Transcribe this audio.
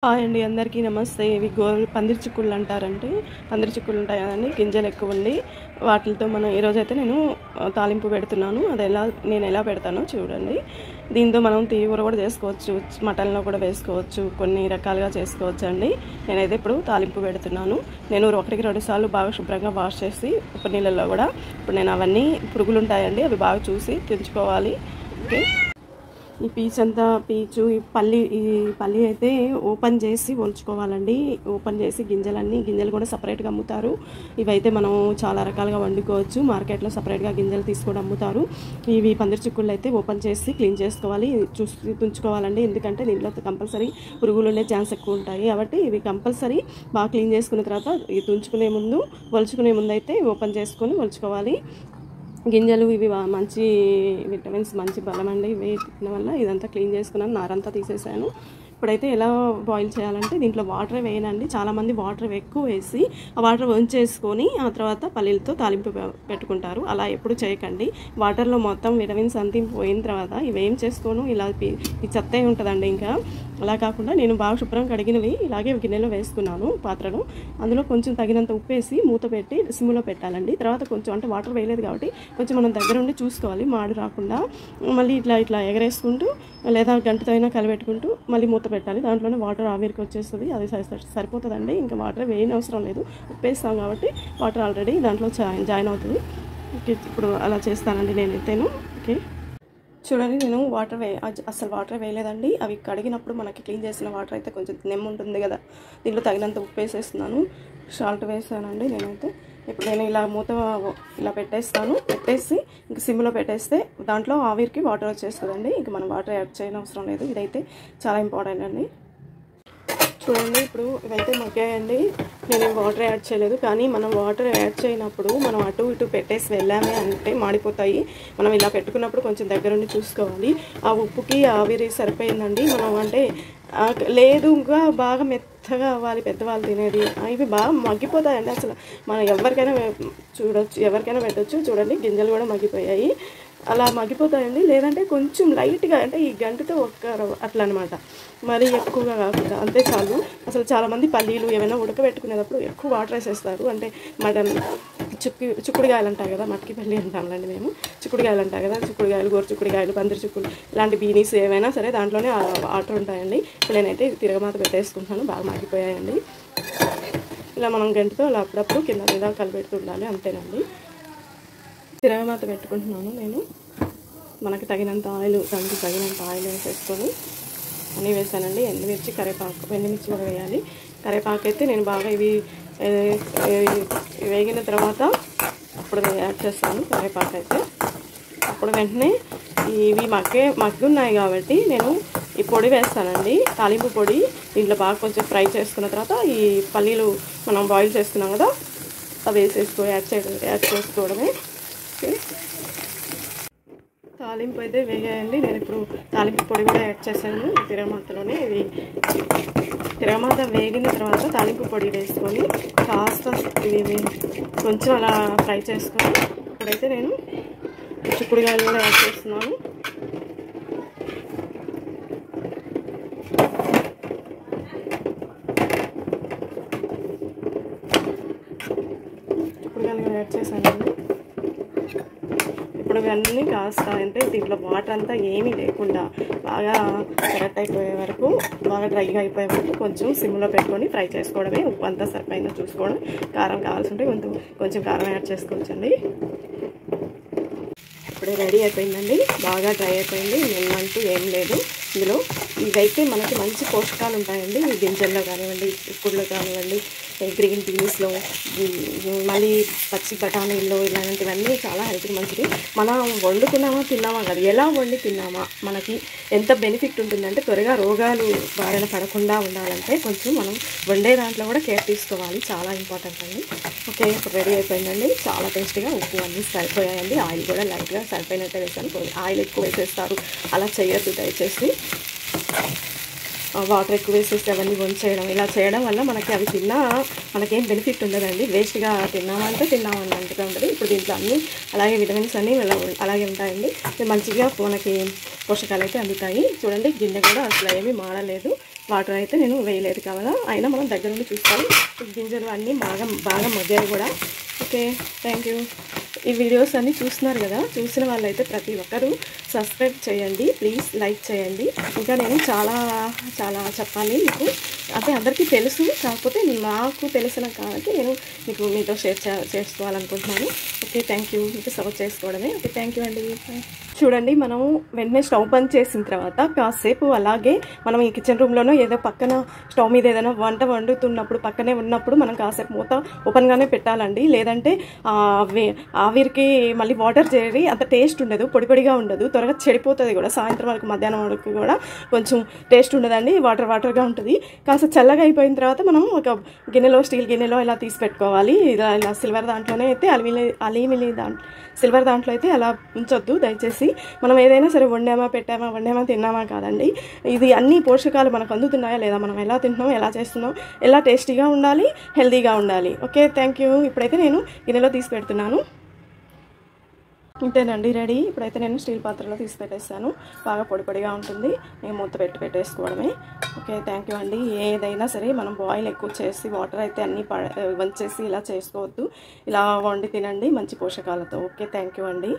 Hi అండి, అందరికీ నమస్తే. ఇవి పందిరి చిక్కుళ్ళు అంటారంటే పందిరి చిక్కుళ్ళు ఉంటాయి కదండి, గింజలు ఎక్కువ ఉండి వాటితో మనం ఈరోజైతే నేను తాలింపు పెడుతున్నాను. అది నేను ఎలా పెడతానో చూడండి. దీంతో మనం తీగూర కూడా చేసుకోవచ్చు, మటన్లో కూడా వేసుకోవచ్చు, కొన్ని రకాలుగా చేసుకోవచ్చు అండి. నేనైతే ఇప్పుడు తాలింపు పెడుతున్నాను. నేను 1-2 సార్లు బాగా శుభ్రంగా వాష్ చేసి ఉప్పు నీళ్ళల్లో కూడా ఇప్పుడు నేను అవన్నీ పురుగులు ఉంటాయండి, అవి బాగా చూసి తెంచుకోవాలి. ఓకే, ఈ పీచు ఈ పల్లి అయితే ఓపెన్ చేసి ఉంచుకోవాలండి. ఓపెన్ చేసి గింజలు కూడా సపరేట్గా అమ్ముతారు. ఇవైతే మనం చాలా రకాలుగా వండుకోవచ్చు. మార్కెట్లో సపరేట్గా గింజలు తీసుకొని అమ్ముతారు. ఇవి పందిరి చిక్కుళ్ళు అయితే ఓపెన్ చేసి క్లీన్ చేసుకోవాలి, చూసి తుంచుకోవాలండి. ఎందుకంటే దీంట్లో కంపల్సరీ పురుగులు ఉండే ఛాన్స్ ఎక్కువ ఉంటాయి. కాబట్టి ఇవి కంపల్సరీ బాగా క్లీన్ చేసుకున్న తర్వాత వలుచుకునే ముందు అయితే ఓపెన్ చేసుకొని వలుచుకోవాలి. గింజలు ఇవి మంచి విటమిన్స్, మంచి బలం అండి. ఇవి తినడం వల్ల ఇదంతా క్లీన్ చేసుకున్నాను, నారంతా తీసేసాను. ఇప్పుడైతే ఎలా బాయిల్ చేయాలంటే దీంట్లో వాటర్ వేయనండి. చాలామంది వాటర్ ఎక్కువ వేసి ఆ వాటర్ వంచేసుకొని ఆ తర్వాత పల్లీలతో తాలింపు పెట్టుకుంటారు. అలా ఎప్పుడు చేయకండి. వాటర్లో మొత్తం విటమిన్స్ అంతా పోయిన తర్వాత ఇవేం చేసుకోను, ఇలా ఈ చెత్త ఉంటుందండి. ఇంకా అలా కాకుండా నేను బాగా శుభ్రం కడిగినవి ఇలాగే గిన్నెలో వేసుకున్నాను, పాత్రలో. అందులో కొంచెం తగినంత ఉప్పు వేసి మూత పెట్టి సిమ్లో పెట్టాలండి. తర్వాత కొంచెం అంటే వాటర్ వేయలేదు కాబట్టి కొంచెం మనం దగ్గర ఉండి చూసుకోవాలి, మాడు రాకుండా. మళ్ళీ ఇట్లా ఎగరేసుకుంటూ లేదా గంటతో అయినా కలిపెట్టుకుంటూ మళ్ళీ మూత పెట్టాలి. దాంట్లోనే వాటర్ ఆవిరికి వచ్చేస్తుంది, అది సరిపోతుందండి. ఇంకా వాటర్ వేయని అవసరం లేదు, ఉప్పు వేస్తాం కాబట్టి వాటర్ ఆల్రెడీ దాంట్లో జాయిన్ అవుతుంది. ఓకే, ఇప్పుడు అలా చేస్తానండి నేనైతేను. ఓకే, చూడండి, నేను అసలు వాటర్ వేయలేదండి. అవి కడిగినప్పుడు మనకి క్లీన్ చేసిన వాటర్ అయితే కొంచెం నెమ్ము ఉంటుంది కదా, దీంట్లో తగినంత ఉప్పు వేసేస్తున్నాను, సాల్ట్ వేసానండి నేనైతే. ఇప్పుడు నేను ఇలా పెట్టేసి ఇంక సిమ్లో పెట్టేస్తే దాంట్లో ఆవిరికి వాటర్ వచ్చేస్తుందండి. ఇంక మనం వాటర్ యాడ్ చేయని అవసరం లేదు. ఇదైతే చాలా ఇంపార్టెంట్ అండి. చూడండి, ఇప్పుడు ఇవైతే మగ్గాయండి. నేను వాటర్ యాడ్ చేయలేదు, కానీ మనం వాటర్ యాడ్ చేయనప్పుడు మనం అటు ఇటు పెట్టేసి వెళ్ళామే అంటే మాడిపోతాయి. మనం ఇలా పెట్టుకున్నప్పుడు కొంచెం దగ్గరుండి చూసుకోవాలి. ఆ ఉప్పుకి ఆవిరి సరిపోయిందండి. మనం అంటే లేదు ఇంకా బాగా మెత్తగా అవ్వాలి పెద్దవాళ్ళు తినేది. ఇవి బాగా మగ్గిపోతాయండి. అసలు మనం ఎవరికైనా పెట్టచ్చు. చూడండి, గింజలు కూడా మగ్గిపోయాయి. అలా మగ్గిపోతాయండి. లేదంటే కొంచెం లైట్గా అంటే ఈ గంటతో అట్లా అనమాట, మరీ ఎక్కువగా కాకుండా అంతే చాలు. అసలు చాలామంది పల్లీలు ఏమైనా ఉడకబెట్టుకునేటప్పుడు ఎక్కువ వాటర్ వేసేస్తారు. అంటే మటన్ చిక్కుడుకాయలు అంటారు కదా, మట్కి పల్లి అంటాంలేండి మేము. చిక్కుడుకాయలు అంటారు కదా, గోరు చిక్కుడుకాయలు, పందిరి చిక్కుడు, ఇలాంటి బీనీస్ ఏమైనా సరే దాంట్లోనే వాటర్ ఉంటాయండి. ఇప్పుడు నేనైతే తిరగమాత పెట్టేసుకుంటున్నాను. బాగా మగ్గిపోయాయండి. ఇలా మనం గంటతో అలా అప్పుడప్పుడు కింద మీద కలిపెడుతుండాలి, అంతేనండి. తిరగమాత పెట్టుకుంటున్నాను నేను. దానికి తగినంత ఆయిల్ వేసేసుకొని అన్నీ వేసానండి. ఎండుమిర్చి, ఎండుమిర్చి కూడా వేయాలి. కరివేపాకు అయితే నేను బాగా ఇవి వేగిన తర్వాత అప్పుడు యాడ్ చేస్తాను కరివేపాకు అయితే. అప్పుడు వెంటనే ఇవి మగ్గున్నాయి కాబట్టి నేను ఈ పొడి వేస్తానండి, తాలింపు పొడి. దీంట్లో బాగా కొంచెం ఫ్రై చేసుకున్న తర్వాత ఈ పల్లీలు మనం బాయిల్ చేసుకున్నాం కదా, అవి యాడ్ చేసుకోవడమే. తాలింపు అయితే వేగాయండి. నేను ఇప్పుడు తాలింపు పొడి కూడా యాడ్ చేశాను తిరగమాతలోనే. ఇది తిరగమాత వేగిన తర్వాత తాలింపు పొడి వేసుకొని కాస్త ఇది కొంచెం అలా ఫ్రై చేసుకొని ఇప్పుడైతే నేను చిక్కుడుకాయలు కూడా యాడ్ చేస్తున్నాను. చిక్కుడుకాయలు కూడా యాడ్ చేశానండి. ఇప్పుడు ఇవన్నీ కాస్త అంటే దీంట్లో వాటర్ అంతా ఏమీ లేకుండా బాగా కరెక్ట్ అయిపోయే వరకు, బాగా డ్రైగా అయిపోయే వరకు కొంచెం సిమ్లో పెట్టుకొని ఫ్రై చేసుకోవడమే. ఉప్పు అంతా సరిపోయిందో చూసుకోవడం. కారం కావాల్సి ఉంటే కొంచెం కారం యాడ్ చేసుకోవచ్చండి. ఇప్పుడే రెడీ అయిపోయిందండి, బాగా డ్రై అయిపోయింది. నెల్లంటూ ఏం లేదు ఇందులో. ఇదైతే మనకి మంచి పోషకాలు ఉంటాయండి. ఈ గింజల్లో కానివ్వండి, చిక్కుడులో కానివ్వండి, గ్రీన్ బీన్స్లో, మళ్ళీ పచ్చి బఠానీల్లో, ఇలాంటివన్నీ చాలా హెల్త్కి మంచిది. మనం వండుకున్నామా తిన్నామా కాదు, ఎలా వండి తిన్నామా మనకి ఎంత బెనిఫిట్ ఉంటుందంటే, త్వరగా రోగాలు బారిన పడకుండా ఉండాలంటే కొంచెం మనం వండే దాంట్లో కూడా కేర్ తీసుకోవాలి, చాలా ఇంపార్టెంట్ అండి. ఓకే, ఇప్పుడు రెడీ అయిపోయిందండి. చాలా టేస్టీగా ఉప్పు అన్నీ సరిపోయాయండి. ఆయిల్ కూడా లైట్గా సరిపోయినట్టే వేసాను. ఆయిల్ ఎక్కువ వేసేస్తారు, అలా చేయొద్దు దయచేసి. వాటర్ ఎక్కువ వేసేసి అవన్నీ వంచేయడం, ఇలా చేయడం వల్ల మనకి అవి తిన్నా మనకేం బెనిఫిట్ ఉండదండి. వేస్ట్గా తిన్నామంటే తిన్నామన్నట్టుగా ఉంటుంది. ఇప్పుడు దీంట్లో అన్నీ అలాగే విటమిన్స్ అన్నీ అలాగే ఉంటాయండి. మంచిగా మనకి పోషకాలు అయితే అందుతాయి. చూడండి, గిన్నె కూడా అసలు ఏమీ మాడలేదు. వాటర్ అయితే నేను వేయలేదు కావాలా, అయినా మనం దగ్గర నుండి చూసుకోవాలి. గింజలు అన్నీ బాగా మగ్గాయి కూడా. Okay, thank you. ఈ వీడియోస్ అన్నీ చూస్తున్నారు కదా, చూసిన వాళ్ళైతే ప్రతి ఒక్కరూ సబ్స్క్రైబ్ చేయండి, ప్లీజ్ లైక్ చేయండి. ఇంకా నేను చాలా చాలా చెప్పాలి మీకు, అంటే అందరికీ తెలుసు, కాకపోతే నాకు తెలిసిన కాబట్టి నేను మీతో షేర్ చేసుకోవాలనుకుంటున్నాను. Okay, thank you. మీకు సర్వ్ చేసుకోవడమే. ఓకే, థ్యాంక్ యూ అండి. చూడండి, మనం వెంటనే స్టవ్ బంద్ చేసిన తర్వాత కాసేపు అలాగే మనం ఈ కిచెన్ రూమ్లోనో ఏదో పక్కన స్టవ్ మీద ఏదైనా వంట వండుతున్నప్పుడు పక్కనే ఉన్నప్పుడు మనం కాసేపు మూత ఓపెన్గానే పెట్టాలండి. లేదంటే ఆవిరికి మళ్ళీ వాటర్ చేరి అంత టేస్ట్ ఉండదు, పొడిగా ఉండదు, త్వరగా చెడిపోతుంది కూడా. సాయంత్రం వరకు మధ్యాహ్నం వరకు కూడా కొంచెం టేస్ట్ ఉండదండి, వాటర్గా ఉంటుంది. కాస్త చల్లగా అయిపోయిన తర్వాత మనం ఒక గిన్నెలో, స్టీల్ గిన్నెలో ఇలా తీసి పెట్టుకోవాలి. ఇలా సిల్వర్ దాంట్లోనే అయితే సిల్వర్ దాంట్లో అయితే అలా ఉంచొద్దు దయచేసి. మనం ఏదైనా సరే వండామా తిన్నామా కాదండి, ఇది అన్ని పోషకాలు మనకు అందుతున్నాయా లేదా, మనం ఎలా తింటున్నాం, ఎలా చేస్తున్నాం, ఎలా టేస్టీగా ఉండాలి, హెల్తీగా ఉండాలి. Okay, thank you. ఇప్పుడైతే నేను గిన్నెలో తీసి పెడుతున్నాను. ఇంతేనండి, రెడీ. ఇప్పుడైతే నేను స్టీల్ పాత్రలో తీసి పెట్టేస్తాను. బాగా పొడిగా ఉంటుంది, నేను మూత పెట్టేసుకోవడమే. ఓకే, థ్యాంక్ యూ అండి. ఏదైనా సరే మనం బాయిల్ ఎక్కువ చేసి వాటర్ అయితే అన్నీ వంచేసి ఇలా చేసుకోవద్దు, ఇలా వండి తినండి మంచి పోషకాలతో. ఓకే, థ్యాంక్ యూ అండి.